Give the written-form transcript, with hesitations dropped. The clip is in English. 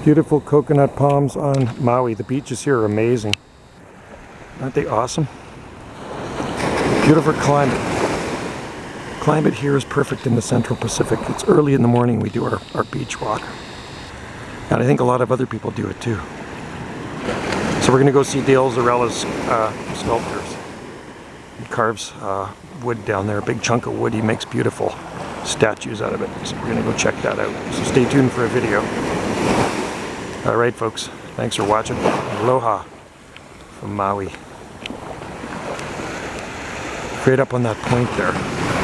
Beautiful coconut palms on Maui. The beaches here are amazing. Aren't they awesome? Beautiful climate. Climate here is perfect in the Central Pacific. It's early in the morning we do our beach walk. And I think a lot of other people do it too. So we're going to go see Dale Zarella's sculptures. He carves wood down there, a big chunk of wood. He makes beautiful statues out of it. So we're going to go check that out. So stay tuned for a video. Alright folks, thanks for watching. Aloha from Maui. Right up on that point there.